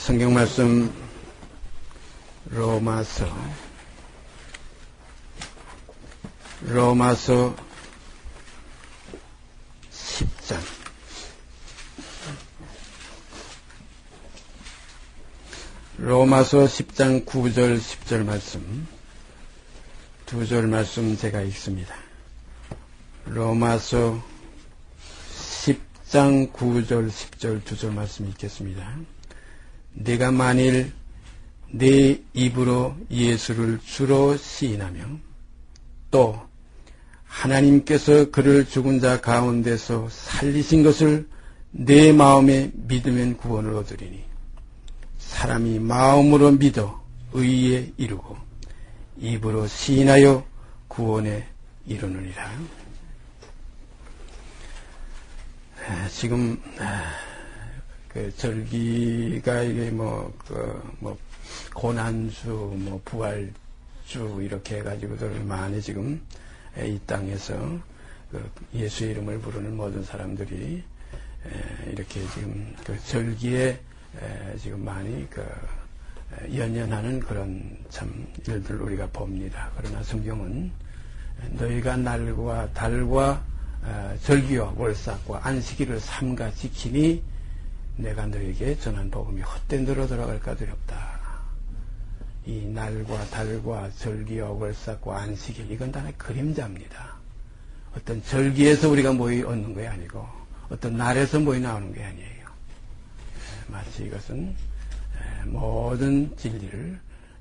성경 말씀 로마서 10장 로마서 10장 9절 10절 말씀 두 절 말씀 제가 읽습니다. 로마서 10장 9절 10절 두 절 말씀 읽겠습니다. 네가 만일 네 입으로 예수를 주로 시인하며 또 하나님께서 그를 죽은 자 가운데서 살리신 것을 내 마음에 믿으면 구원을 얻으리니 사람이 마음으로 믿어 의에 이르고 입으로 시인하여 구원에 이르느니라. 지금 그 절기가 이게 고난주, 부활주 이렇게 해가지고들 많이 지금 이 땅에서 그 예수 이름을 부르는 모든 사람들이 이렇게 지금 그 절기에 지금 많이 연연하는 그런 참 일들 우리가 봅니다. 그러나 성경은 너희가 날과 달과 절기와 월삭과 안식일을 삼가 지키니 내가 너에게 전한 복음이 헛된 대로 돌아갈까 두렵다. 이 날과 달과 절기와 월삭과 안식일 이건 다 그림자입니다. 어떤 절기에서 우리가 모이 얻는 게 아니고 어떤 날에서 모이 나오는 게 아니에요. 마치 이것은 모든 진리를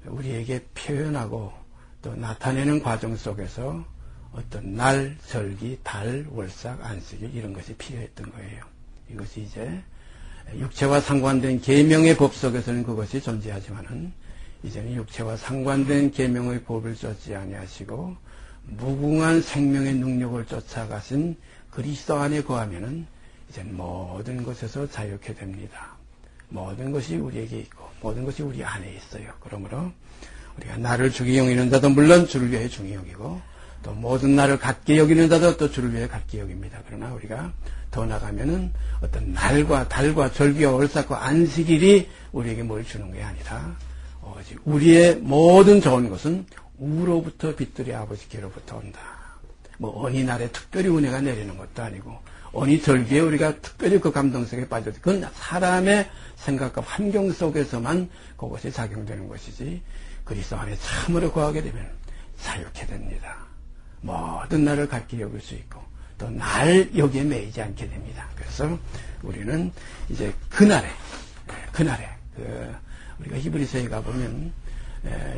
우리에게 표현하고 또 나타내는 과정 속에서 어떤 날, 절기, 달, 월삭, 안식일 이런 것이 필요했던 거예요. 이것이 이제 육체와 상관된 계명의 법 속에서는 그것이 존재하지만은 이제는 육체와 상관된 계명의 법을 쫓지 아니하시고 무궁한 생명의 능력을 쫓아가신 그리스도 안에 거하면은 이제는 모든 것에서 자유케 됩니다. 모든 것이 우리에게 있고 모든 것이 우리 안에 있어요. 그러므로 우리가 나를 주기 여기는 자도 물론 주를 위해 중히 여기고 또 모든 나를 갖게 여기는 자도 또 주를 위해 갖게 여깁니다. 그러나 우리가 더 나가면은 어떤 날과 달과 절기와 월삭과 안식일이 우리에게 뭘 주는 게 아니라 오직 우리의 모든 좋은 것은 우로부터 빛들의 아버지께로부터 온다. 어느 날에 특별히 은혜가 내리는 것도 아니고 어느 절기에 우리가 특별히 그 감동성에 빠져도 그건 사람의 생각과 환경 속에서만 그것이 작용되는 것이지 그리스도 안에 참으로 거하게 되면 자유케 됩니다. 모든 날을 갖게 여길 수 있고 또 날 여기에 매이지 않게 됩니다. 그래서 우리는 이제 그날에 우리가 히브리서에 가보면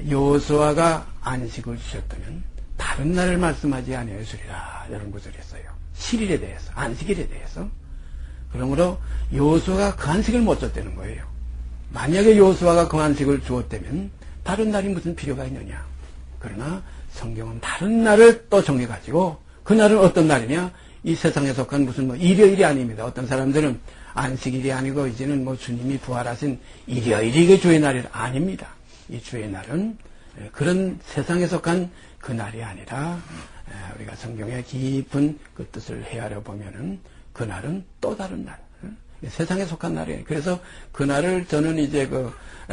여호수아가 안식을 주셨다면 다른 날을 말씀하지 아니하였으리라 이런 구절이 있어요. 7일에 대해서 안식일에 대해서. 그러므로 여호수아가 그 안식을 못 줬다는 거예요. 만약에 여호수아가 그 안식을 주었다면 다른 날이 무슨 필요가 있느냐. 그러나 성경은 다른 날을 또 정해가지고 그 날은 어떤 날이냐? 이 세상에 속한 무슨 일요일이 아닙니다. 어떤 사람들은 안식일이 아니고 이제는 주님이 부활하신 일요일이 그 주의 날이 아닙니다. 이 주의 날은 그런 세상에 속한 그 날이 아니라 우리가 성경의 깊은 그 뜻을 헤아려 보면은 그 날은 또 다른 날. 세상에 속한 날이에요. 그래서 그 날을 저는 이제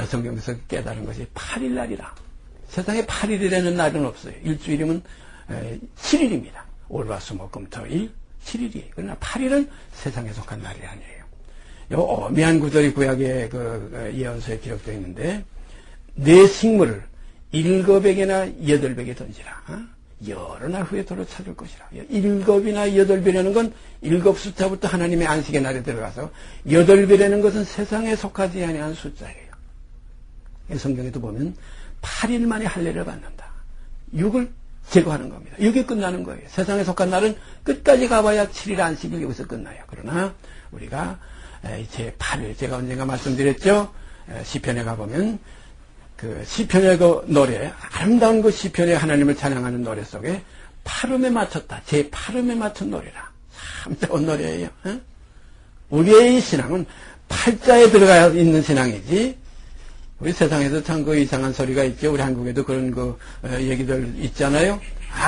성경에서 깨달은 것이 8일 날이라. 세상에 8일이라는 날은 없어요. 일주일이면 7일입니다. 월화수목금토일 7일이에요. 그러나 8일은 세상에 속한 날이 아니에요. 요 오묘한 구절이 구약의 예언서에 기록되어 있는데 내 식물을 7백이나 8백에 던지라. 여러 날 후에 도로 찾을 것이라. 7이나 8배라는 건 7 숫자부터 하나님의 안식의 날에 들어가서 8배라는 것은 세상에 속하지 아니한 숫자예요. 성경에도 보면 8일 만에 할례를 받는다. 6을 제거하는 겁니다. 6이 끝나는 거예요. 세상에 속한 날은 끝까지 가봐야 7일 안식일 여기서 끝나요. 그러나 우리가 제 8일 제가 언젠가 말씀드렸죠. 시편에 가보면 그 시편의 그 노래 아름다운 그 시편의 하나님을 찬양하는 노래 속에 팔음에 맞췄다. 제 팔음에 맞춘 노래라. 참 좋은 노래예요. 우리의 신앙은 팔자에 들어가 있는 신앙이지. 우리 세상에서 참 그 이상한 소리가 있죠. 우리 한국에도 그런 얘기들 있잖아요.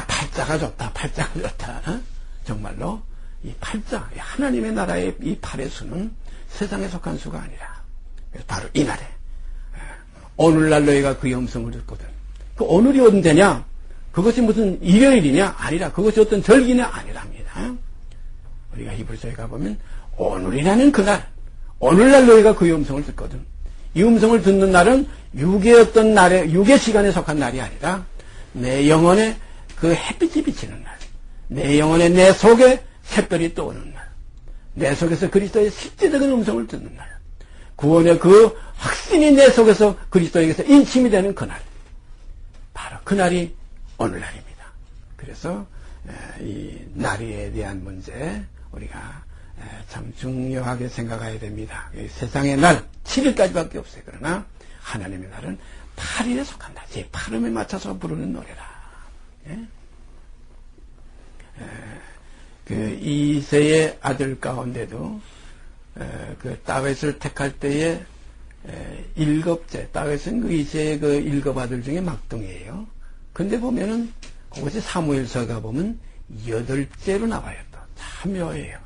팔자가 좋다. 팔자가 좋다. 정말로 이 팔자, 하나님의 나라의 이 팔의 수는 세상에 속한 수가 아니라 바로 이 날에 오늘날 너희가 그의 음성을 듣거든. 그 오늘이 언제냐? 그것이 무슨 일요일이냐? 아니라. 그것이 어떤 절기냐? 아니랍니다. 우리가 히브리서에 가보면 오늘이라는 그날, 오늘날 너희가 그의 음성을 듣거든. 이 음성을 듣는 날은 육의 어떤 날에, 육의 시간에 속한 날이 아니라 내 영혼에 그 햇빛이 비치는 날, 내 영혼에 내 속에 샛별이 떠오르는 날, 내 속에서 그리스도의 실제적인 음성을 듣는 날, 구원의 그 확신이 내 속에서 그리스도에게서 인침이 되는 그날, 바로 그날이 오늘날입니다. 그래서 이 날에 대한 문제 우리가 참 중요하게 생각해야 됩니다. 세상의 날 7일까지밖에 없어요. 그러나 하나님의 날은 8일에 속한다. 제8음에 맞춰서 부르는 노래라. 그 이새의 아들 가운데도 그 다윗을 택할 때에 일곱째, 다윗은 그 이새의 그 일곱 아들 중에 막둥이에요. 근데 보면은 그것이 사무엘서가 보면 8째로 나와요. 또 참 묘해요.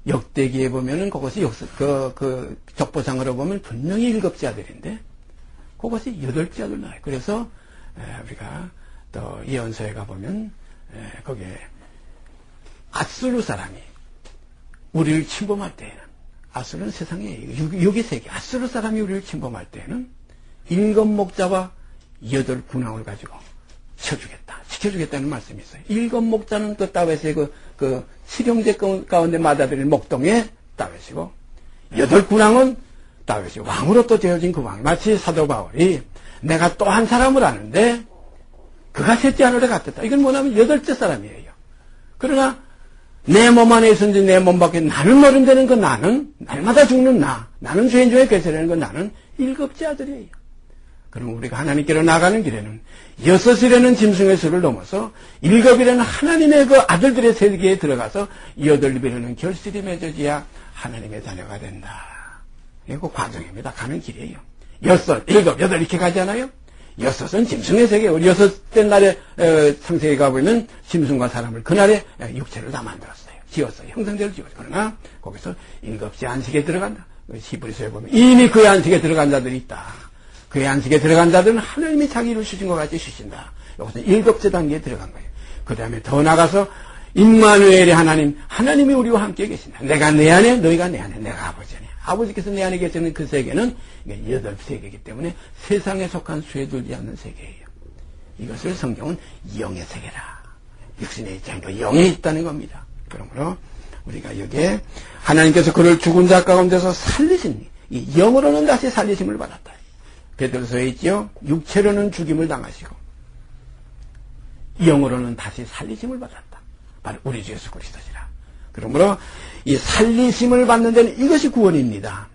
역대기에 보면은 그것이 그 족보상으로 보면 분명히 7째 아들인데 그것이 8째 아들 나와요. 그래서 우리가 또 예언서에 가보면 거기에 아수르 사람이 우리를 침범할 때에는, 아수르는 세상의 육의 세계, 아수르 사람이 우리를 침범할 때에는 7 목자와 8 군왕을 가지고 지켜주겠다는 말씀이 있어요. 7 목자는 그 다윗의 그 7형제 가운데 맏아들인 목동의 다윗이고, 8 군왕은 다윗이 왕으로 또 되어진 그 왕. 마치 사도 바울이 내가 또 한 사람을 아는데 그가 셋째 하늘에 갔다. 이건 뭐냐면 8째 사람이에요. 그러나 내 몸 안에 있은지 내 몸 밖에 나는 모른다는 그 나는, 날마다 죽는 나는 죄인 중에 괴세라는 그 나는 7째 아들이에요. 그럼 우리가 하나님께로 나가는 길에는 6이라는 짐승의 수를 넘어서 7이라는 하나님의 그 아들들의 세계에 들어가서 8이라는 결실이 맺어져야 하나님의 자녀가 된다. 이게 그 과정입니다. 가는 길이에요. 6, 7, 8 이렇게 가지 않아요? 6은 짐승의 세계. 우리 6째 날에 창세기 가보면 짐승과 사람을 그날에 육체를 다 만들었어요. 지었어요. 형상대로 지었어요. 그러나 거기서 7째 안식에 들어간다. 히브리서에 보면 이미 그의 안식에 들어간 자들이 있다. 그의 안식에 들어간 자들은 하나님이 자기를 주신 것 같이 주신다. 여기서 7째 단계에 들어간 거예요. 그 다음에 더 나가서 임마누엘의 하나님이 우리와 함께 계신다. 내가 내 안에, 너희가 내 안에, 내가 아버지 안에. 아버지께서 내 안에 계시는 그 세계는 8세계이기 때문에 세상에 속한 수에 들지 않는 세계예요. 이것을 성경은 영의 세계라. 육신에 있지 않고 영에 있다는 겁니다. 그러므로 우리가 여기에 하나님께서 그를 죽은 자 가운데서 살리신, 이 영으로는 다시 살리심을 받았다. 베드로서에 있죠. 육체로는 죽임을 당하시고 영으로는 다시 살리심을 받았다. 바로 우리 주 예수 그리스도시라. 그러므로 이 살리심을 받는 데는 이것이 구원입니다.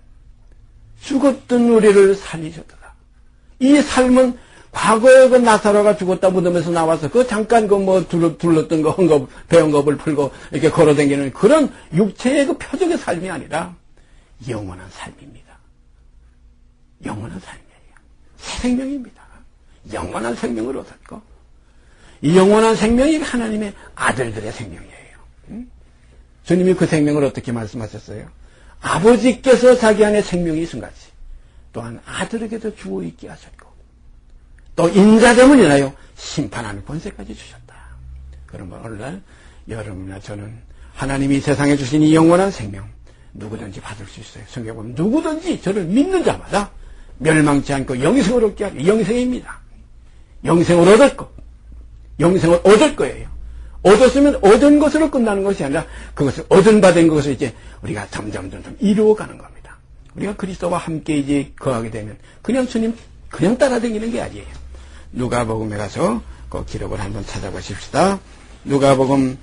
죽었던 우리를 살리셨다. 이 삶은 과거에 그 나사로가 죽었다 무덤에서 나와서 그 잠깐 그 뭐 둘렀던 거 헝겊, 배엉겁을 풀고 이렇게 걸어다니는 그런 육체의 그 표적의 삶이 아니라 영원한 삶입니다. 영원한 삶이에요. 새 생명입니다. 영원한 생명을 얻었고 이 영원한 생명이 하나님의 아들들의 생명이에요. 주님이 그 생명을 어떻게 말씀하셨어요? 아버지께서 자기 안에 생명이 있음같이 또한 아들에게도 주어 있게 하셨고 또 인자됨을 인하여 심판하는 권세까지 주셨다. 그러면 오늘날 여러분이나 저는 하나님이 세상에 주신 이 영원한 생명 누구든지 받을 수 있어요. 성경에 보면 누구든지 저를 믿는 자마다 멸망치 않고 영생을 얻게 하리. 영생입니다. 영생을 얻을 것. 영생을 얻을 거예요. 얻었으면 얻은 것으로 끝나는 것이 아니라 그것을 얻은 바 된 것을 이제 우리가 점점 이루어가는 겁니다. 우리가 그리스도와 함께 이제 거하게 되면 그냥 주님 그냥 따라다니는 게 아니에요. 누가복음에 가서 그 기록을 한번 찾아보십시다. 누가복음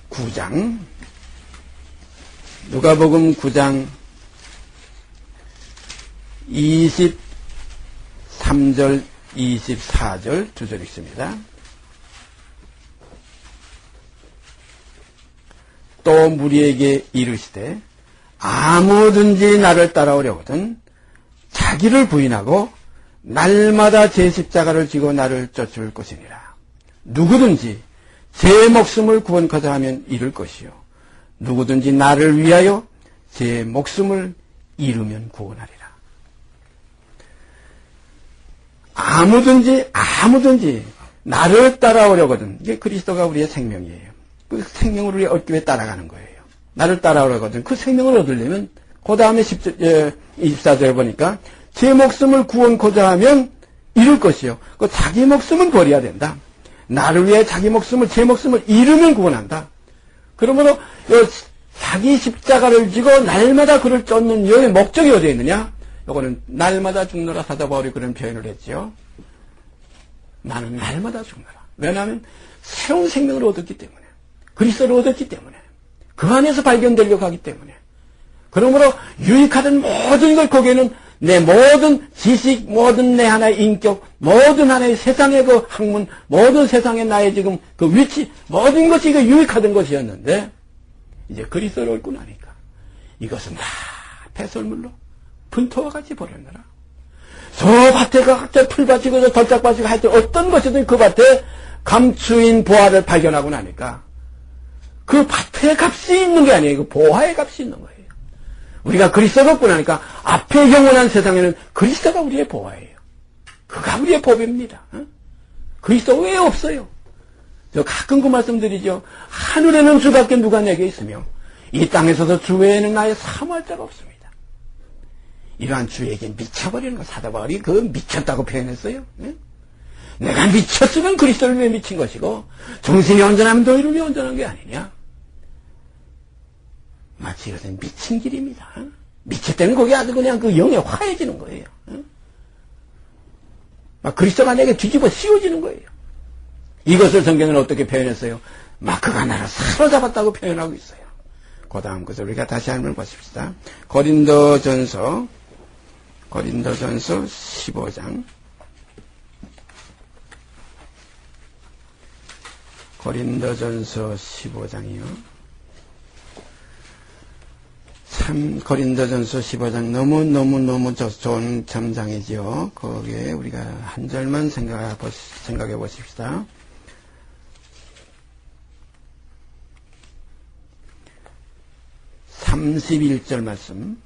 9장 23절 24절 두 절 있습니다. 또 무리에게 이르시되 아무든지 나를 따라오려거든 자기를 부인하고 날마다 제 십자가를 지고 나를 쫓을 것이니라. 누구든지 제 목숨을 구원하자 하면 잃을 것이요 누구든지 나를 위하여 제 목숨을 잃으면 구원하리라. 아무든지 나를 따라오려거든. 이게 그리스도가 우리의 생명이에요. 그 생명을 우리 얻기 위해 따라가는 거예요. 나를 따라오려거든. 그 생명을 얻으려면 그 다음에 24절에 보니까 제 목숨을 구원코자 하면 잃을 것이요. 그 자기 목숨은 버려야 된다. 나를 위해 자기 목숨을, 제 목숨을 잃으면 구원한다. 그러므로 자기 십자가를 지고 날마다 그를 쫓는 여의 목적이 어디에 있느냐? 요거는 날마다 죽노라 사도 바울이 그런 표현을 했죠. 나는 날마다 죽노라. 왜냐하면 새로운 생명을 얻었기 때문에, 그리스도를 얻었기 때문에, 그 안에서 발견되려고 하기 때문에. 그러므로 유익하던 모든 걸 거기에는 내 모든 지식, 모든 내 하나의 인격, 모든 하나의 세상의 그 학문, 모든 세상의 나의 지금 그 위치, 모든 것이 그 유익하던 것이었는데, 이제 그리스도를 얻고 나니까 이것은 다 배설물로 분토와 같이 버렸느라. 저 밭에 각자 풀밭이고 저 덜짝밭이고 하여튼 어떤 것이든 그 밭에 감추인 보화를 발견하고 나니까 그 밭에 값이 있는 게 아니에요. 그 보화의 값이 있는 거예요. 우리가 그리스도를 얻고 나니까 앞에 영원한 세상에는 그리스도가 우리의 보화예요. 그가 우리의 보배입니다. 그리스도 외에 없어요. 저 가끔 그 말씀드리죠. 하늘에는 주밖에 누가 내게 있으며 이 땅에서도 주 외에는 나의 사모할 자가 없습니다. 이러한 주에게 미쳐버리는 거 사도 바울이 그 미쳤다고 표현했어요. 네? 내가 미쳤으면 그리스도를 위해 미친 것이고 정신이 온전하면 너희를 위해 온전한 게 아니냐. 마치 이것은 미친 길입니다. 미쳤다는 거기 아주 그냥 그 영에 화해지는 거예요. 막 그리스도가 내게 뒤집어 씌워지는 거예요. 이것을 성경은 어떻게 표현했어요? 마크가 나를 사로잡았다고 표현하고 있어요. 그 다음 것을 우리가 다시 한번 보십시다. 고린도전서 15장. 고린도전서 15장이요. 참 고린도전서 15장 너무 좋은 점장이지요. 거기에 우리가 한 절만 생각해 보십시다. 31절 말씀.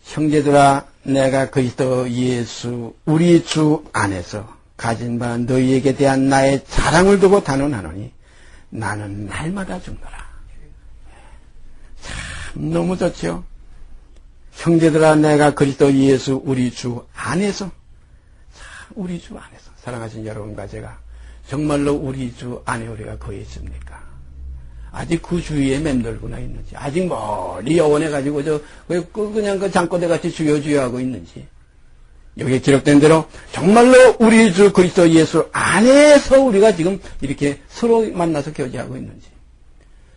형제들아 내가 그리스도 예수 우리 주 안에서 가진 바 너희에게 대한 나의 자랑을 두고 단언하노니 나는 날마다 죽노라. 참 너무 좋죠. 형제들아 내가 그리스도 예수 우리 주 안에서, 우리 주 안에서 사랑하신 여러분과 제가 정말로 우리 주 안에 우리가 거해 있습니까? 아직 그 주위에 맴돌고나 있는지, 아직 멀리 여원해 가지고 그냥 그 장꼬대 같이 주여주여하고 있는지, 여기에 기록된 대로 정말로 우리 주 그리스도 예수 안에서 우리가 지금 이렇게 서로 만나서 교제하고 있는지,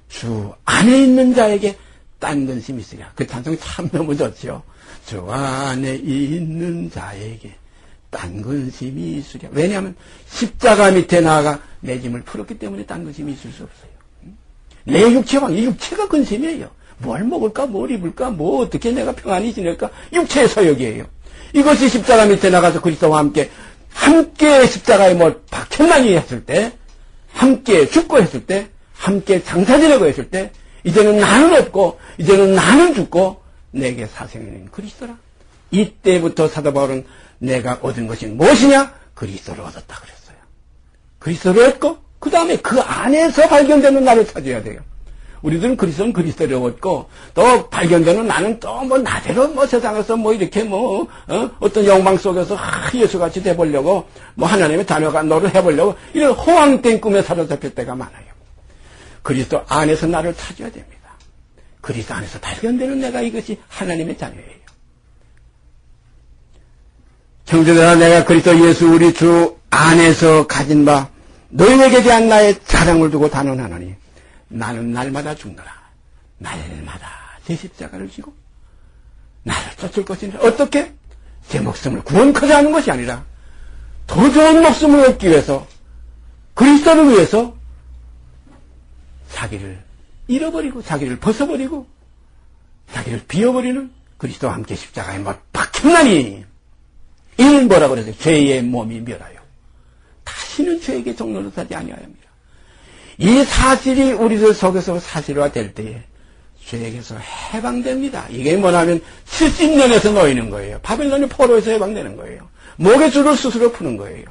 주 안에 있는 자에게 딴 근심이 있으랴. 그 찬송이 참 너무 좋죠. 주 안에 있는 자에게 딴 근심이 있으랴. 왜냐하면 십자가 밑에 나아가 내 짐을 풀었기 때문에 딴 근심이 있을 수 없어요. 내 육체와 이 육체가 근심이에요. 뭘 먹을까, 뭘 입을까, 뭐 어떻게 내가 평안히 지낼까, 육체의 서역이에요. 이것이 십자가 밑에 나가서 그리스도와 함께 십자가에 뭐 박혀나니 했을 때, 함께 죽고 했을 때, 함께 장사 지내고 했을 때, 이제는 나는 없고 이제는 나는 죽고 내게 사생이는 그리스도라. 이때부터 사도 바울은 내가 얻은 것이 무엇이냐? 그리스도를 얻었다 그랬어요. 그리스도를 얻고 그 다음에 그 안에서 발견되는 나를 찾아야 돼요. 우리들은 그리스도는 그리스도를 얻고 또 발견되는 나는 또 뭐 나대로 뭐 세상에서 뭐 이렇게 어떤 영광 속에서 예수같이 돼보려고 뭐 하나님의 자녀가 너를 해보려고 이런 허황된 꿈에 사로잡힐 때가 많아요. 그리스도 안에서 나를 찾아야 됩니다. 그리스도 안에서 발견되는 내가 이것이 하나님의 자녀예요. 형제들아 내가 그리스도 예수 우리 주 안에서 가진 바 너희에게 대한 나의 자랑을 두고 단언하노니 나는 날마다 죽노라. 날마다 제 십자가를 지고 나를 쫓을 것이니라. 어떻게? 제 목숨을 구원코자 하는 것이 아니라 더 좋은 목숨을 얻기 위해서 그리스도를 위해서 자기를 잃어버리고 자기를 벗어버리고 자기를 비워버리는 그리스도와 함께 십자가에 못 박혔나니 이는 뭐라고 그러세요? 죄의 몸이 멸하여 다시는 죄에게 종로를 사지 아니하였습니다. 이 사실이 우리들 속에서 사실화될 때에 죄에게서 해방됩니다. 이게 뭐냐면 70년에서 놓이는 거예요. 바벨론의 포로에서 해방되는 거예요. 목의 줄을 스스로 푸는 거예요.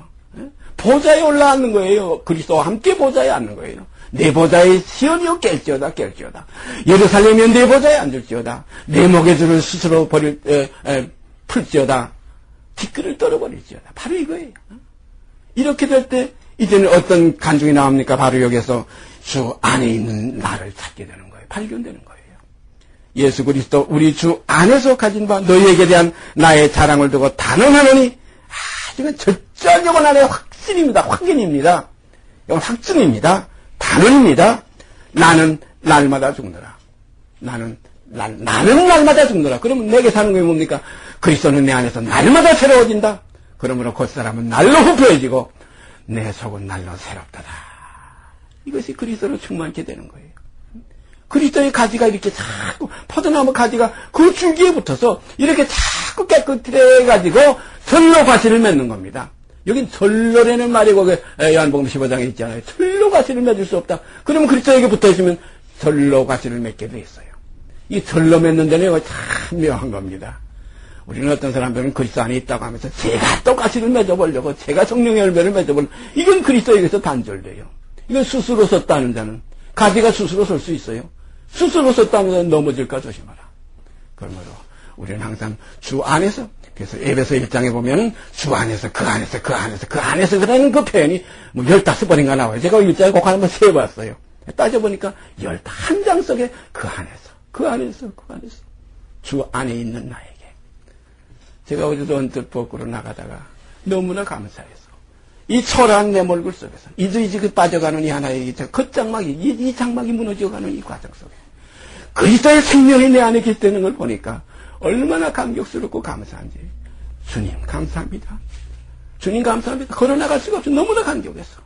보좌에 올라앉는 거예요. 그리스도와 함께 보좌에 앉는 거예요. 내 보좌에 시온이여 깰지어다 깰지어다. 예루살렘이여 내 보좌에 앉을지어다. 내 목의 줄을 스스로 풀지어다. 뒷글을 떨어버릴지어다. 바로 이거예요. 이렇게 될 때 이제는 어떤 간증이 나옵니까? 바로 여기서 주 안에 있는 나를 찾게 되는 거예요. 발견되는 거예요. 예수 그리스도 우리 주 안에서 가진 바 너희에게 대한 나의 자랑을 두고 단언하노니 하지만 절대적인 안에 확신입니다. 확인입니다. 이건 확증입니다. 단언입니다. 나는 날마다 죽노라. 나는 날마다 죽노라. 그러면 내게 사는 게 뭡니까? 그리스도는 내 안에서 날마다 새로워진다. 그러므로 그 사람은 날로 후패해지고 내 속은 날로 새롭다다. 이것이 그리스도로 충만케 되는 거예요. 그리스도의 가지가 이렇게 자꾸 포도나무 가지가 그 줄기에 붙어서 이렇게 자꾸 깨끗해가지고 절로 가시를 맺는 겁니다. 여긴 절로라는 말이 거기 요한복음 15장에 있잖아요. 절로 가시를 맺을 수 없다. 그러면 그리스도에게 붙어있으면 절로 가시를 맺게 돼 있어요. 이 절로 맺는 데는 이거 참 묘한 겁니다. 우리는 어떤 사람들은 그리스도 안에 있다고 하면서 제가 또 가시를 맺어보려고 제가 성령의 열매를 맺어보려고 이건 그리스도에게서 단절돼요. 이건 스스로 섰다는 자는 가지가 스스로 설 수 있어요. 스스로 섰다는 자는 넘어질까 조심하라. 그러므로 우리는 항상 주 안에서 그래서 에베소 1장에 보면 주 안에서 그 안에서 그 안에서 그 안에서 그라는 그 표현이 뭐 15번인가 나와요. 제가 1장에 꼭 한번 세어봤어요. 따져보니까 11장 속에 그 안에서 그 안에서 그 안에서 주 안에 있는 나에게 제가 어제도 언뜻 밖으로 나가다가 너무나 감사해서 이 초라한 내 몰골 속에서 이지그 빠져가는 이 하나의 겉장막이 이 장막이 무너져가는 이 과정 속에 그리스도의 생명이 내 안에 깃드는 걸 보니까 얼마나 감격스럽고 감사한지. 주님 감사합니다. 주님 감사합니다. 걸어나갈 수가 없어. 너무나 감격했어.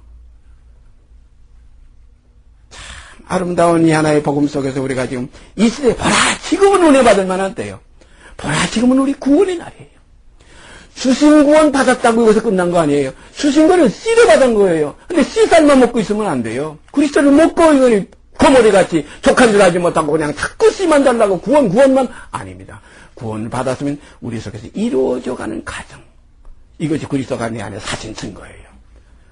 참 아름다운 이 하나의 복음 속에서 우리가 지금 이 시대에 보라 지금은 은혜 받을 만한 때요. 보라 지금은 우리 구원의 날이에요. 주신 구원 받았다고 여기서 끝난 거 아니에요. 주신 거는 씨를 받은 거예요. 근데 씨살만 먹고 있으면 안 돼요. 그리스도를 먹고 이거는 거머리같이 족한 줄 알지 못하고 그냥 자꾸 씨만 달라고 구원만 아닙니다. 구원을 받았으면 우리 속에서 이루어져가는 과정. 이것이 그리스도가 내 안에 사신 증거예요.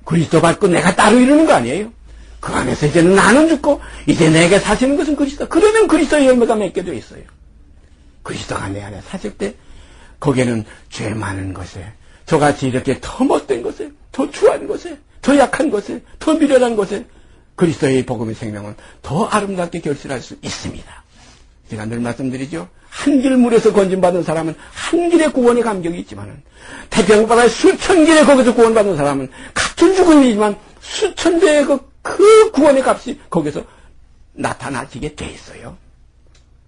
그리스도 받고 내가 따로 이루는 거 아니에요. 그 안에서 이제는 나는 죽고 이제 내게 사시는 것은 그리스도. 그러면 그리스도의 열매가 맺게 되어 있어요. 그리스도가 내 안에 사실 때 거기에는 죄 많은 것에 저같이 이렇게 더 못된 것에 더 추한 것에 더 약한 것에 더 미련한 것에 그리스도의 복음의 생명은 더 아름답게 결실할 수 있습니다. 제가 늘 말씀드리죠. 한 길 물에서 건진받은 사람은 한 길의 구원의 감격이 있지만은 태평바다에 수천 길에 거기서 구원받은 사람은 같은 죽음이지만 수천 배의 그 구원의 값이 거기서 나타나지게 돼 있어요.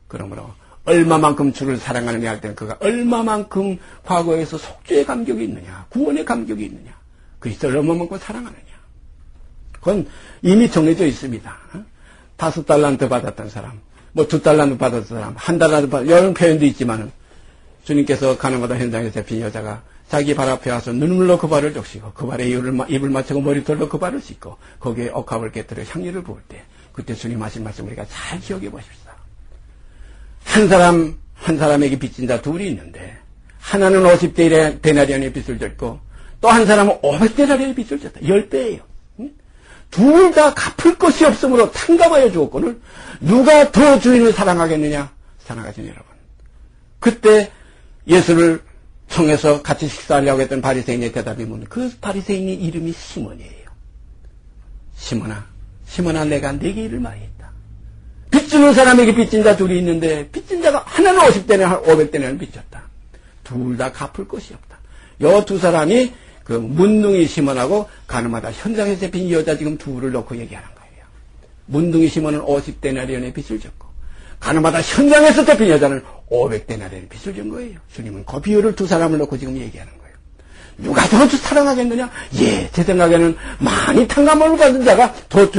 그러므로 얼마만큼 주를 사랑하느냐 할 때는 그가 얼마만큼 과거에서 속죄의 감격이 있느냐, 구원의 감격이 있느냐, 그리스도를 얼마만큼 사랑하느냐. 그건 이미 정해져 있습니다. 5달란트 받았던 사람, 뭐 2달란트 받았던 사람, 1달란트 받았던 이런 표현도 있지만은 주님께서 가나마다 현장에 잡힌 여자가 자기 발 앞에 와서 눈물로 그 발을 적시고 그 발에 입을 맞추고 머리털로 그 발을 씻고 거기에 억합을 깨뜨려 향유를 부을 때 그때 주님 하신 말씀 우리가 잘 기억해 보십시다. 한 사람에게 빚진 자 둘이 있는데 하나는 50데나리온의 빚을 졌고 또 한 사람은 500데나리온의 빚을 졌다. 10배예요. 둘 다 갚을 것이 없으므로 탕감하여 주었거늘 누가 더 주인을 사랑하겠느냐? 사랑하신 여러분. 그때 예수를 통해서 같이 식사하려고 했던 바리새인의 대답이 뭐냐? 그 바리새인의 이름이 시몬이에요. 시몬아 내가 네게 일을 많이 했다. 빚주는 사람에게 빚진 자 둘이 있는데 빚진 자가 하나는 50데나리온 500데나리온 빚졌다. 둘 다 갚을 것이 없다. 요 두 사람이 그 문둥이 시몬하고 가늠하다 현장에서 잡힌 여자 지금 둘을 놓고 얘기하는 거예요. 문둥이 시몬은 50데나리온의 빚을 졌고 가늠하다 현장에서 잡힌 여자는 500데나리온의 빚을 진 거예요. 주님은 그 비율을 두 사람을 놓고 지금 얘기하는 거예요. 누가 더 사랑하겠느냐? 제 생각에는 많이 탕감을 받은 자가 더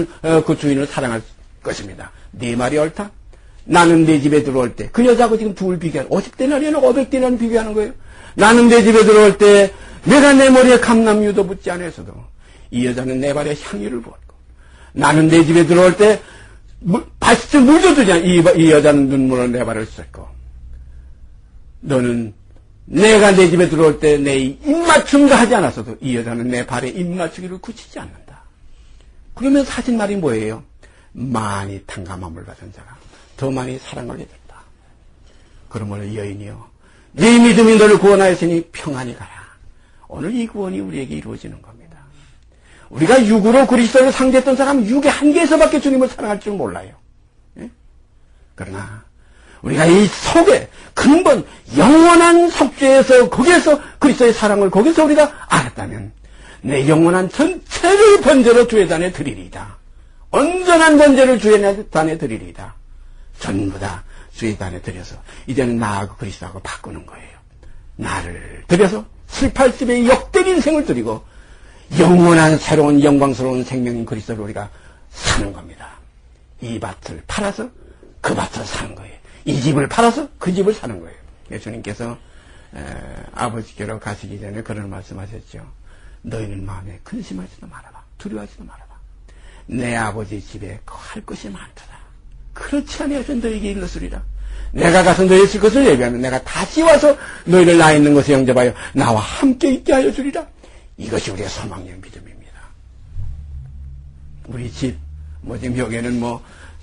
그 주인을 사랑할 것입니다. 네 말이 옳다. 나는 내 집에 들어올 때 그 여자하고 지금 둘 비교하는 50데나리온 500데나리온 비교하는 거예요. 나는 내 집에 들어올 때 내가 내 머리에 감람유도 붓지 않았어도 이 여자는 내 발에 향유를 부었고 나는 내 집에 들어올 때 발수에 물도 두지 않아 이 여자는 눈물로 내 발을 썼고 너는 내가 내 집에 들어올 때 내 입맞춤도 하지 않았어도 이 여자는 내 발에 입맞추기를 굳히지 않는다. 그러면서 하신 말이 뭐예요? 많이 탕감함을 받은 자가 더 많이 사랑을 해줬다. 그러므로 여인이여, 네 믿음이 너를 구원하였으니 평안히 가라. 오늘 이 구원이 우리에게 이루어지는 겁니다. 우리가 육으로 그리스도를 상대했던 사람은 육의 한계에서밖에 주님을 사랑할 줄 몰라요. 예? 그러나 우리가 이 속에 근본 영원한 속죄에서 거기에서 그리스도의 사랑을 거기서 우리가 알았다면 내 영원한 전체를 번제로 주의 단에 드리리이다. 온전한 번제를 주의 단에 드리리이다. 전부 다 주의 단에 드려서 이제는 나하고 그리스도하고 바꾸는 거예요. 나를 드려서 7, 80의 역대 인생을 드리고 영원한 새로운 영광스러운 생명인 그리스도를 우리가 사는 겁니다. 이 밭을 팔아서 그 밭을 사는 거예요. 이 집을 팔아서 그 집을 사는 거예요. 예수님께서 아버지께로 가시기 전에 그런 말씀하셨죠. 너희는 마음에 근심하지도 말아라. 두려워하지도 말아라. 내 아버지 집에 할 것이 많더라. 그렇지 아니하면 너희에게 일렀으리라. 내가 가서 너희 있을 것을 예비하면 내가 다시 와서 너희를 나 있는 곳에 영접하여 나와 함께 있게 하여 주리라. 이것이 우리의 소망의 믿음입니다. 우리 집, 지금 여기에는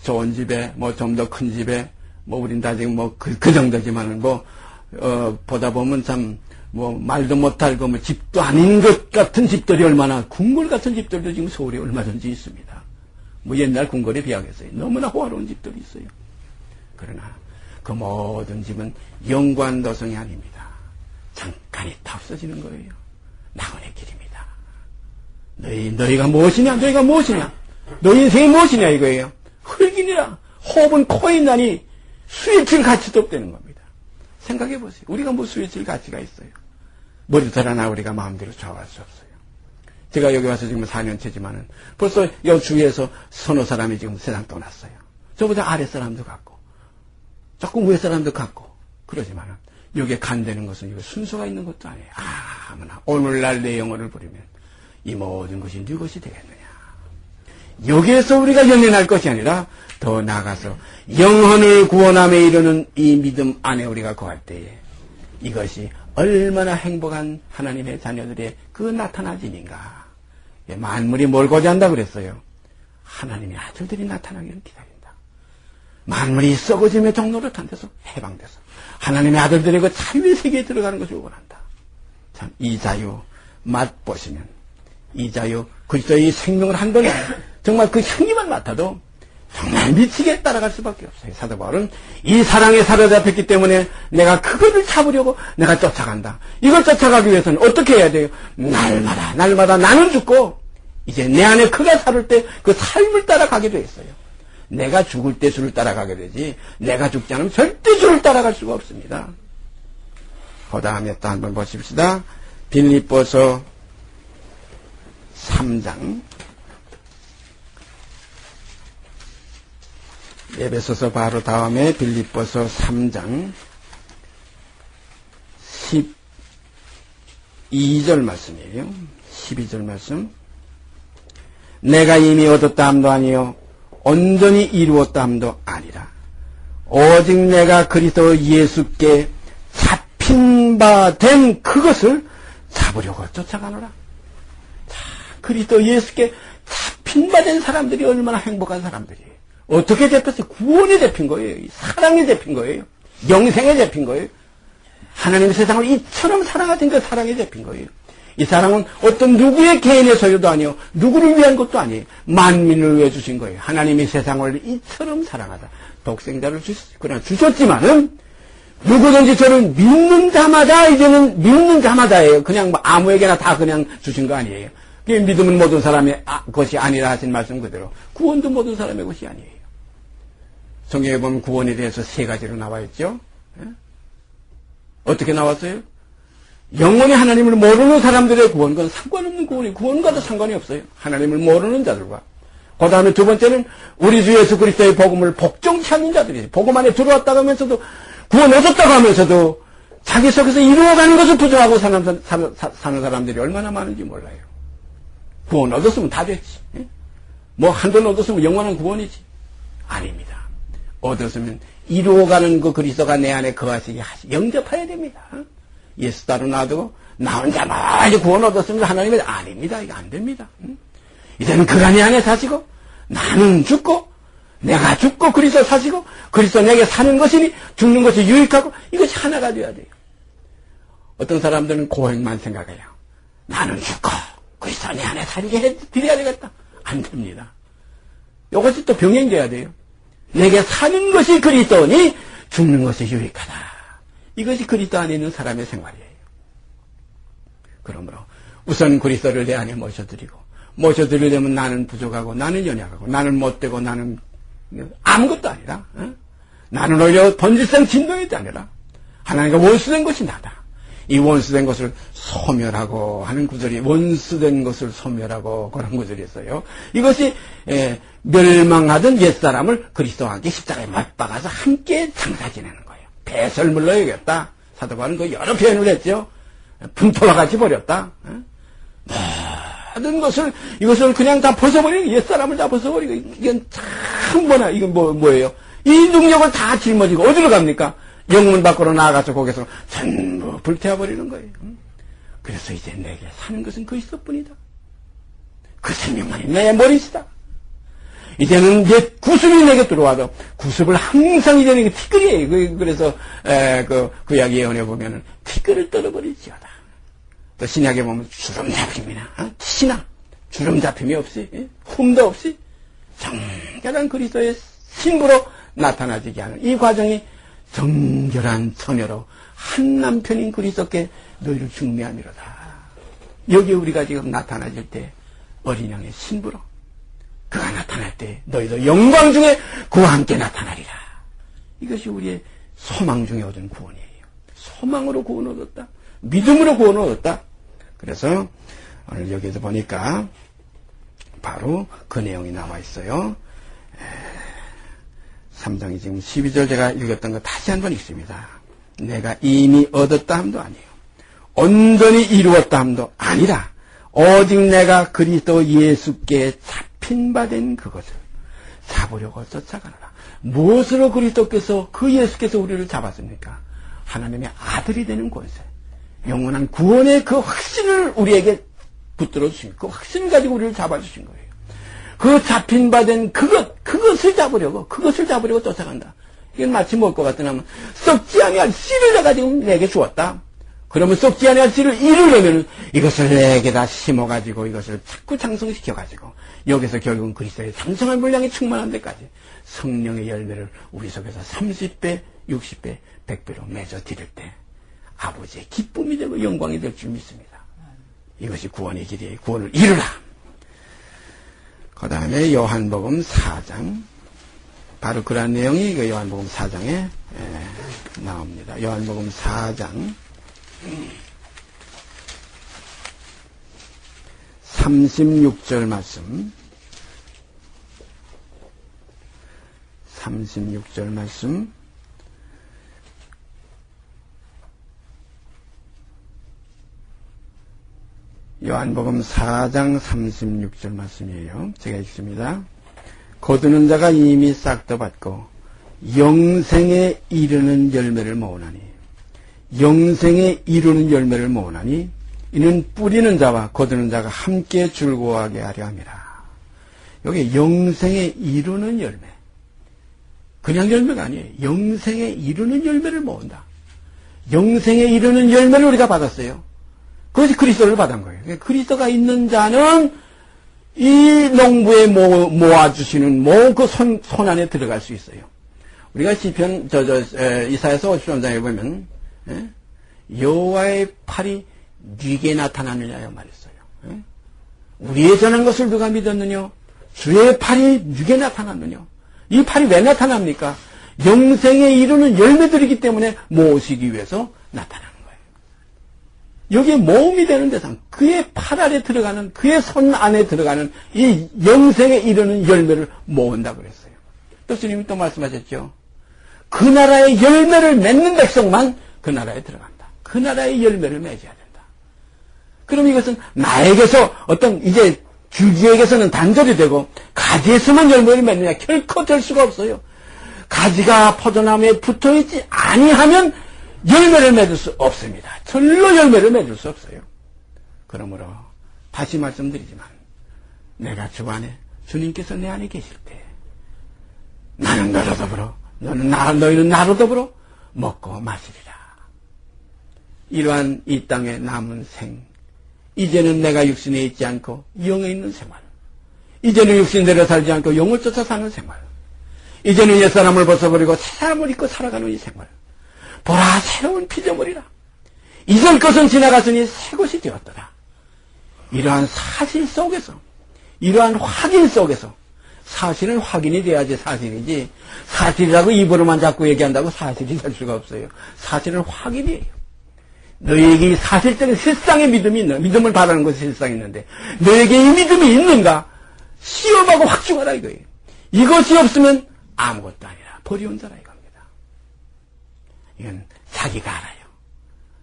좋은 집에, 좀 더 큰 집에, 우린 다 지금 그 정도지만은 보다 보면 참, 말도 못할 집도 아닌 것 같은 집들이 얼마나, 궁궐 같은 집들도 지금 서울에 얼마든지 있습니다. 옛날 궁궐에 비하겠어요. 너무나 호화로운 집들이 있어요. 그러나 그 모든 집은 영구한 도성이 아닙니다. 잠깐 있다 없어지는 거예요. 낙원의 길입니다. 너희가 무엇이냐? 너희가 무엇이냐? 너희 인생이 무엇이냐 이거예요. 흙이니라. 호흡은 코에 있나니 수에 질 가치도 없다는 겁니다. 생각해 보세요. 우리가 수에 질 가치가 있어요. 머리도 하나 우리가 마음대로 좋아할 수 없어요. 제가 여기 와서 지금 4년째지만은 벌써 여 주위에서 서너 사람이 지금 세상 떠났어요. 저보다 아래 사람도 같고 조금 위에 사람도 같고 그러지만은 여기에 간다는 것은 이거 순서가 있는 것도 아니에요. 아무나 오늘날 내 영혼을 부리면 이 모든 것이 네 것이 되겠느냐. 여기에서 우리가 연연할 것이 아니라 더 나아가서 영혼을 구원함에 이르는 이 믿음 안에 우리가 거할 때에 이것이 얼마나 행복한 하나님의 자녀들의 그 나타나짐인가. 만물이 뭘 고대한다 그랬어요. 하나님의 아들들이 나타나기를 기다린다. 만물이 썩어짐의 종로를 탄 데서 해방돼서 하나님의 아들들의 그 자유의 세계에 들어가는 것을 원한다. 참, 이 자유 맛보시면 이 자유 그리스도의 생명을 한 번에 정말 그 향기만 맡아도 정말 미치게 따라갈 수밖에 없어요. 사도 바울은 이 사랑에 사로잡혔기 때문에 내가 그것을 잡으려고 내가 쫓아간다. 이걸 쫓아가기 위해서는 어떻게 해야 돼요? 날마다 나는 죽고 이제 내 안에 그가 살을 때 그 삶을 따라가게 돼 있어요. 내가 죽을 때 주를 따라가게 되지 내가 죽지 않으면 절대 주를 따라갈 수가 없습니다. 그 다음에 또 한번 보십시다. 빌립보서 3장 에베소서 바로 다음에 빌립보서 3장 12절 말씀이에요. 12절 말씀. 내가 이미 얻었다 함도 아니요 온전히 이루었다 함도 아니라 오직 내가 그리스도 예수께 잡힌 바 된 그것을 잡으려고 쫓아가노라. 자, 그리스도 예수께 잡힌 바 된 사람들이 얼마나 행복한 사람들이에요. 어떻게 잡혔어요? 구원에 잡힌 거예요. 사랑에 잡힌 거예요. 영생에 잡힌 거예요. 하나님의 세상을 이처럼 사랑하신 그 사랑에 잡힌 거예요. 이 사랑은 어떤 누구의 개인의 소유도 아니요 누구를 위한 것도 아니에요. 만민을 위해 주신 거예요. 하나님이 세상을 이처럼 사랑하다. 독생자를 그냥 주셨지만은 누구든지 저를 믿는 자마다 이제는 믿는 자마다예요. 그냥 아무에게나 다 그냥 주신 거 아니에요. 믿음은 모든 사람의 것이 아니라 하신 말씀 그대로 구원도 모든 사람의 것이 아니에요. 성경에 보면 구원에 대해서 세 가지로 나와 있죠. 어떻게 나왔어요? 영원히 하나님을 모르는 사람들의 구원, 그건 상관없는 구원이 구원과도 상관이 없어요. 하나님을 모르는 자들과. 그 다음에 두 번째는 우리 주 예수 그리스도의 복음을 복종치 않는 자들이에요. 복음 안에 들어왔다고 하면서도 구원 얻었다고 하면서도 자기 속에서 이루어가는 것을 부정하고 사는 사람들이 얼마나 많은지 몰라요. 구원 얻었으면 다 됐지. 한 번 얻었으면 영원한 구원이지. 아닙니다. 얻었으면 이루어가는 그 그리스도가 내 안에 거하시게 영접해야 됩니다. 예수 따로 놔두고 나 혼자 멀리 구원 얻었으면 하나님은 아닙니다. 이거 안 됩니다. 이제는 그간이 안에 사시고 나는 죽고 내가 죽고 그리스도 사시고 그리스도 내게 사는 것이니 죽는 것이 유익하고 이것이 하나가 되어야 돼요. 어떤 사람들은 고행만 생각해요. 나는 죽고 그리스도 내 안에 살게 해드려야 되겠다. 안 됩니다. 이것이 또 병행돼야 돼요. 내게 사는 것이 그리스도니 죽는 것이 유익하다. 이것이 그리스도 안에 있는 사람의 생활이에요. 그러므로 우선 그리스도를 내 안에 모셔드리려면 나는 부족하고 나는 연약하고 나는 못되고 나는 아무것도 아니라 나는 오히려 본질상 진동이 아니라 하나님과 원수된 것이 나다. 이 원수된 것을 소멸하고 하는 구절이 원수된 것을 소멸하고 그런 구절이 있어요. 이것이 멸망하던 옛사람을 그리스도와 함께 십자가에 못 박아서 함께 장사 지내는 거예요. 배설 물러야겠다. 사도 바울은 그 여러 표현을 했죠. 분토와 같이 버렸다. 모든 것을 이것을 그냥 다 벗어버리고 옛사람을 다 벗어버리고 이건 참 뭐나 이건 뭐예요? 이 능력을 다 짊어지고 어디로 갑니까? 영문 밖으로 나아가서 거기서 전부 불태워버리는 거예요. 그래서 이제 내게 사는 것은 그리스도뿐이다. 그 생명만이 내 머리시다. 이제는 내 구습이 내게 들어와도 구습을 항상 이제는 티끌이에요. 그래서 구약 예언에 보면은 티끌을 떨어버리지어다. 또 신약에 보면 주름 잡힘이나 티시나 주름 잡힘이 없이 흠도 없이 정결한 그리스도의 신부로 나타나지게 하는 이 과정이 정결한 처녀로 한 남편인 그리스도께 너희를 중매함이로다. 여기에 우리가 지금 나타나질 때 어린 양의 신부로 그가 나타날 때 너희도 영광 중에 그와 함께 나타나리라. 이것이 우리의 소망 중에 얻은 구원이에요. 소망으로 구원 얻었다. 믿음으로 구원 얻었다. 그래서 오늘 여기에서 보니까 바로 그 내용이 나와 있어요. 3장이 지금 12절 제가 읽었던 거 다시 한번 읽습니다. 내가 이미 얻었다 함도 아니에요. 온전히 이루었다 함도 아니라 오직 내가 그리스도 예수께 잡힌 바 된 그것을 잡으려고 쫓아가노라. 무엇으로 그리스도께서 그 예수께서 우리를 잡았습니까? 하나님의 아들이 되는 권세, 영원한 구원의 그 확신을 우리에게 붙들어 주신 그 확신을 가지고 우리를 잡아주신 거예요. 그 잡힌 바 된 그것을 잡으려고 쫓아간다. 이건 마치 뭘 것 같으냐면 썩지 아니할 씨를 내가 지금 내게 주었다. 그러면 썩지 아니할 씨를 이루려면 이것을 내게다 심어가지고 이것을 자꾸 장성시켜가지고 여기서 결국은 그리스도의 장성한 분량이 충만한 데까지 성령의 열매를 우리 속에서 30배, 60배, 100배로 맺어 드릴 때 아버지의 기쁨이 되고 영광이 될 줄 믿습니다. 이것이 구원의 길이에요. 구원을 이루라. 그 다음에 요한복음 4장, 바로 그런 내용이 그 요한복음 4장에 나옵니다. 요한복음 4장 36절 말씀, 36절 말씀, 요한복음 4장 36절 말씀이에요. 제가 읽습니다. 거두는 자가 이미 싹도 받고 영생에 이르는 열매를 모으나니, 영생에 이르는 열매를 모으나니 이는 뿌리는 자와 거두는 자가 함께 즐거워하게 하려 함이라. 여기 영생에 이르는 열매, 그냥 열매가 아니에요. 영생에 이르는 열매를 모은다. 영생에 이르는 열매를 우리가 받았어요. 그것이 그리스도를 받은 거예요. 그리스도가 있는 자는 이 농부에 모아주시는 그 손 안에 들어갈 수 있어요. 우리가 시편, 이사야서 53장에 보면, 여호와의 팔이 네게 나타나느냐요 말했어요. 우리의 전한 것을 누가 믿었느냐? 주의 팔이 네게 나타났느냐? 이 팔이 왜 나타납니까? 영생에 이르는 열매들이기 때문에 모으시기 위해서 나타나는 거예요. 여기에 모험이 되는 대상, 그의 팔 아래 들어가는, 그의 손 안에 들어가는 이 영생에 이르는 열매를 모은다 그랬어요. 또 주님이 또 말씀하셨죠. 그 나라의 열매를 맺는 백성만 그 나라에 들어간다. 그 나라의 열매를 맺어야 된다. 그럼 이것은 나에게서 어떤 이제 줄기에게서는 단절이 되고 가지에서만 열매를 맺느냐? 결코 될 수가 없어요. 가지가 포도나무에 붙어있지 아니하면 열매를 맺을 수 없습니다. 절로 열매를 맺을 수 없어요. 그러므로 다시 말씀드리지만 내가 주 안에, 주님께서 내 안에 계실 때 나는 너로 더불어, 너희는 나로 더불어 먹고 마시리라. 이러한 이 땅에 남은 생, 이제는 내가 육신에 있지 않고 영에 있는 생활, 이제는 육신대로 살지 않고 영을 쫓아 사는 생활, 이제는 옛사람을 벗어버리고 새사람을 입고 살아가는 이 생활, 보라 새로운 피조물이라. 이전 것은 지나갔으니 새 것이 되었더라. 이러한 사실 속에서, 이러한 확인 속에서, 사실은 확인이 돼야지 사실이지, 사실이라고 입으로만 자꾸 얘기한다고 사실이 될 수가 없어요. 사실은 확인이에요. 너희에게 이 사실적인 실상의 믿음이 있는, 믿음을 바라는 것이 실상이 있는데 너희에게 이 믿음이 있는가 시험하고 확증하라 이거예요. 이것이 없으면 아무것도 아니라 버리온 자라 이겁니다. 이건 자기가 알아요.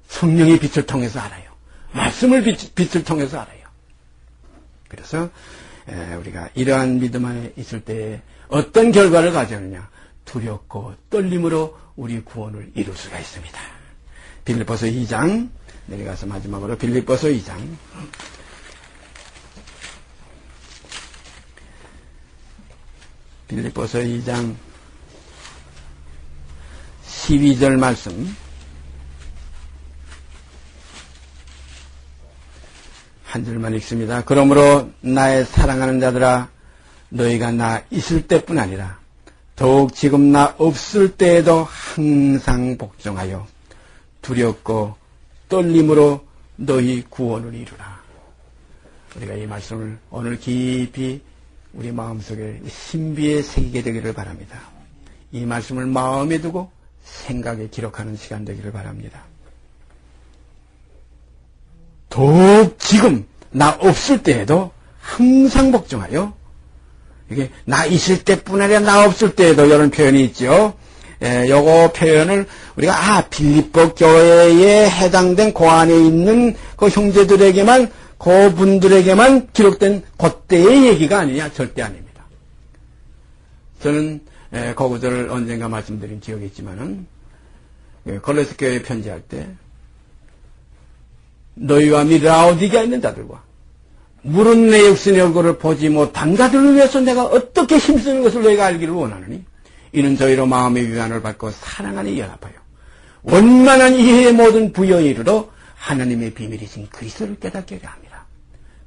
성령의 빛을 통해서 알아요. 말씀을 빛을 통해서 알아요. 그래서 우리가 이러한 믿음 안에 있을 때 어떤 결과를 가져오느냐, 두렵고 떨림으로 우리 구원을 이룰 수가 있습니다. 빌립보서 2장 내려가서 마지막으로 빌립보서 2장 빌립보서 2장 12절 말씀 한 줄만 읽습니다. 그러므로 나의 사랑하는 자들아, 너희가 나 있을 때뿐 아니라 더욱 지금 나 없을 때에도 항상 복종하여 두렵고 떨림으로 너희 구원을 이루라. 우리가 이 말씀을 오늘 깊이 우리 마음속에 신비에 새기게 되기를 바랍니다. 이 말씀을 마음에 두고 생각에 기록하는 시간 되기를 바랍니다. 더욱 지금 나 없을 때에도 항상 복종하여, 이게 나 있을 때뿐 아니라 나 없을 때에도 이런 표현이 있죠. 요거 표현을 우리가 빌립보 교회에 해당된 그 안에 있는 그 형제들에게만, 그 분들에게만 기록된 그때의 얘기가 아니냐, 절대 아닙니다. 저는 그 구절을 언젠가 말씀드린 기억이 있지만은 골로새 교회에 편지할 때 너희와 및 라오디게아에 있는 자들과 물은 내 육신의 얼굴을 보지 못한 자들을 위해서 내가 어떻게 힘쓰는 것을 너희가 알기를 원하느니 이는 저희로 마음의 위안을 받고 사랑 안에 연합하여 원만한 이해의 모든 부여에 이르러 하나님의 비밀이신 그리스도를 깨닫게 하려 합니다.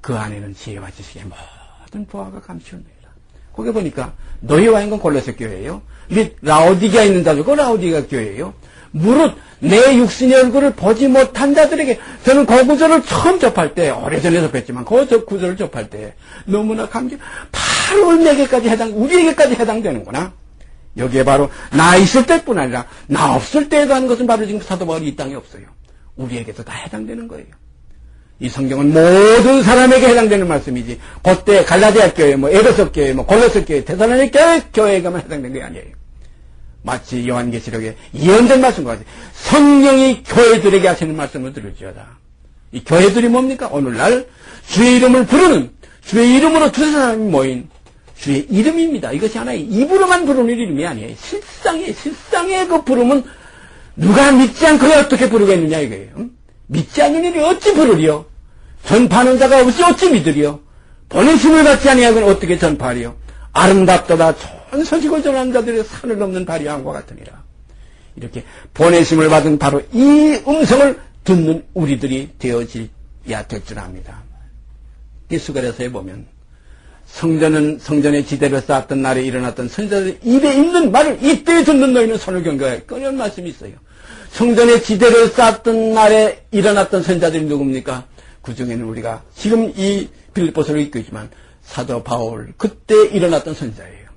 그 안에는 지혜와 지식의 모든 보화가 감추어있느니라. 거기 보니까 너희와 있는 건 골로새 교회예요. 및 라오디게아에 있는 자들과 라오디게아 교회예요. 무릇 내 육신의 얼굴을 보지 못한 자들에게, 저는 그 구절을 처음 접할 때, 오래전에 접했지만 그 구절을 접할 때 너무나 바로 우리에게까지 해당되는구나. 여기에 바로 나 있을 때뿐 아니라 나 없을 때에도 하는 것은 바로 지금 사도 바울이 이 땅에 없어요. 우리에게도 다 해당되는 거예요. 이 성경은 모든 사람에게 해당되는 말씀이지, 그때 갈라디아 교회, 에베소 교회, 골로새 교회, 데살로니가 교회에게만 해당된 게 아니에요. 마치 요한계시록에 예언된 말씀과 같이 성령이 교회들에게 하시는 말씀을 들을지어다. 이 교회들이 뭡니까? 오늘날 주의 이름을 부르는, 주의 이름으로 두세 사람이 모인 주의 이름입니다. 이것이 하나의 입으로만 부르는 이름이 아니에요. 실상의 그 부름은 누가 믿지 않고 어떻게 부르겠느냐 이거예요. 믿지 않는 일이 어찌 부르리요? 전파하는 자가 없이 어찌 믿으리요? 보내심을 받지 아니하고는 어떻게 전파하리요? 아름답도다 전서식을 전하는 자들의 산을 넘는 발이함과 같으니라. 이렇게 보내심을 받은 바로 이 음성을 듣는 우리들이 되어져야 될 줄 압니다. 히스겔서에 보면 성전의 지대를 쌓았던 날에 일어났던 선지자들의 입에 있는 말을 이때 듣는 너희는 손을 경거해. 그런 말씀이 있어요. 성전의 지대를 쌓았던 날에 일어났던 선지자들이 누굽니까? 그 중에는 우리가 지금 이 빌립보서를 읽고 있지만 사도 바울, 그때 일어났던 선지자예요.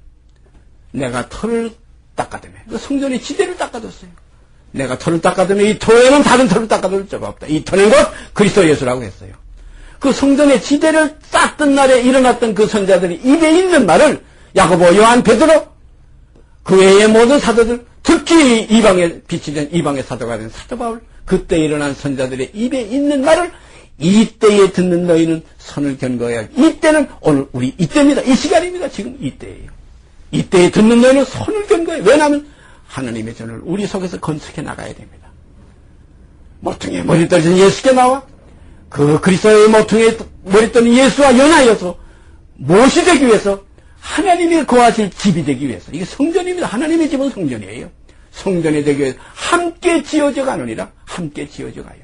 내가 털을 닦아두며, 그 성전의 지대를 닦아뒀어요. 내가 털을 닦아두며 이 터에는 다른 털을 닦아둘 자가 없다. 이 터는 곧 그리스도 예수라고 했어요. 그 성전의 지대를 쌓던 날에 일어났던 그 선자들이 입에 있는 말을 야고보, 요한, 베드로, 그 외의 모든 사도들, 특히 이방에 빛이 된 이방의 사도가 된 사도 바울, 그때 일어난 선자들의 입에 있는 말을 이때에 듣는 너희는 선을 견고해야. 이때는 오늘 우리 이때입니다. 이 시간입니다. 지금 이때예요. 이때에 듣는 너희는 선을 견고해. 왜냐하면 하나님의 전을 우리 속에서 건축해 나가야 됩니다. 모퉁이에 머리 떨어진 예수께 나와 그 그리스도의 모퉁이에 머리 떨어진 예수와 연하여서 무엇이 되기 위해서? 하나님이 거하실 집이 되기 위해서. 이게 성전입니다. 하나님의 집은 성전이에요. 성전이 되기 위해서 함께 지어져 가느니라. 함께 지어져 가요.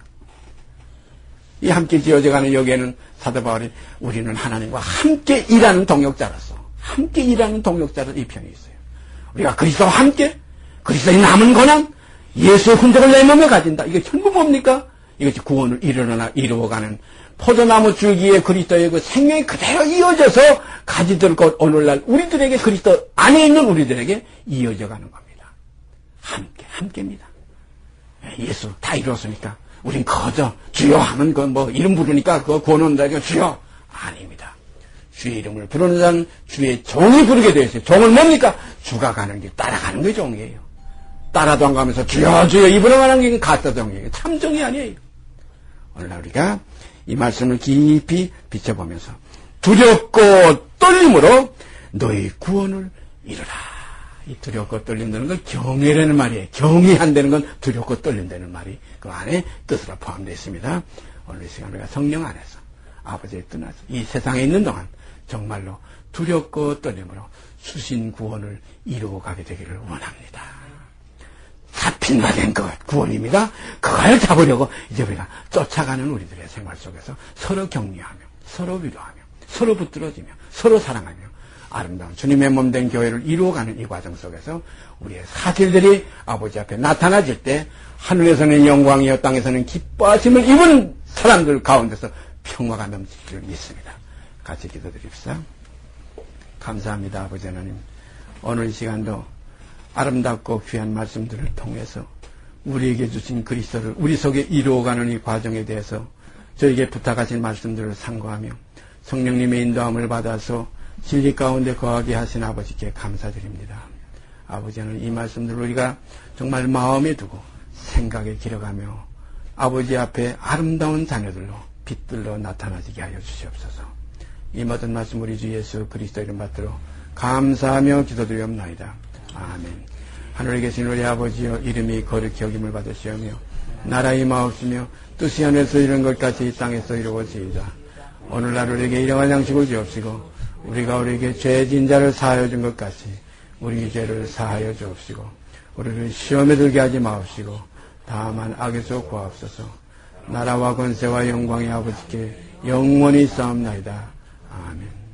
이 함께 지어져 가는 여기에는 사도 바울이 우리는 하나님과 함께 일하는 동역자로서 함께 일하는 동역자로 이 편이 있어요. 우리가 그리스도와 함께 그리스도의 남은 고난 예수의 흔적을 내 몸에 가진다. 이게 전부 뭡니까? 이것이 구원을 이루어가는 포도나무 줄기에 그리스도의 그 생명이 그대로 이어져서 가지들 것 오늘날 우리들에게 그리스도 안에 있는 우리들에게 이어져 가는 겁니다. 함께입니다. 예수 다 이루었으니까 우린 거저 주여 하면 그 뭐 이름 부르니까 그거 구원한다니까 주여 아닙니다. 주의 이름을 부르는 자는 주의 종이 부르게 되어 있어요. 종은 뭡니까? 주가 가는 길 따라가는 게 종이에요. 따라도 안 가면서 주여 주여 입으로만 하는 게 가짜 종이에요. 참 종이 아니에요. 오늘날 우리가 이 말씀을 깊이 비춰보면서 두렵고 떨림으로 너희 구원을 이루라. 이 두렵고 떨린다는 건 경외라는 말이에요. 경외한다는 건 두렵고 떨린다는 말이 그 안에 뜻으로 포함되어 있습니다. 오늘 이 시간 우리가 성령 안에서 아버지의 떠나서 이 세상에 있는 동안 정말로 두렵고 떨림으로 수신 구원을 이루어 가게 되기를 원합니다. 잡힌 바 된 것 구원입니다. 그걸 잡으려고 이제 우리가 쫓아가는 우리들의 생활 속에서 서로 격려하며 서로 위로하며 서로 붙들어지며 서로 사랑하며 아름다운 주님의 몸된 교회를 이루어가는 이 과정 속에서 우리의 사실들이 아버지 앞에 나타나질 때 하늘에서는 영광이요 땅에서는 기뻐하심을 입은 사람들 가운데서 평화가 넘치기를 믿습니다. 같이 기도드립시다. 감사합니다. 아버지 하나님, 오늘 이 시간도 아름답고 귀한 말씀들을 통해서 우리에게 주신 그리스도를 우리 속에 이루어가는 이 과정에 대해서 저에게 부탁하신 말씀들을 상고하며 성령님의 인도함을 받아서 진리 가운데 거하게 하신 아버지께 감사드립니다. 아버지 하나님, 이 말씀들을 우리가 정말 마음에 두고 생각에 길어가며 아버지 앞에 아름다운 자녀들로 빛들로 나타나지게 하여 주시옵소서. 이 모든 말씀 우리 주 예수 그리스도 이름 받들어 감사하며 기도드리옵나이다. 아멘. 하늘에 계신 우리 아버지여, 이름이 거룩히 여김을 받으시오며 나라의 마옵시며 뜻이 하늘에서 이룬 것 같이 이 땅에서 이루어지이다. 오늘날 우리에게 일용할 양식을 주옵시고 우리가 우리에게 죄진 자를 사하여 준 것 같이 우리 죄를 사하여 주옵시고 우리를 시험에 들게 하지 마옵시고 다만 악에서 구하옵소서. 나라와 권세와 영광이 아버지께 영원히 싸움나이다. 아멘.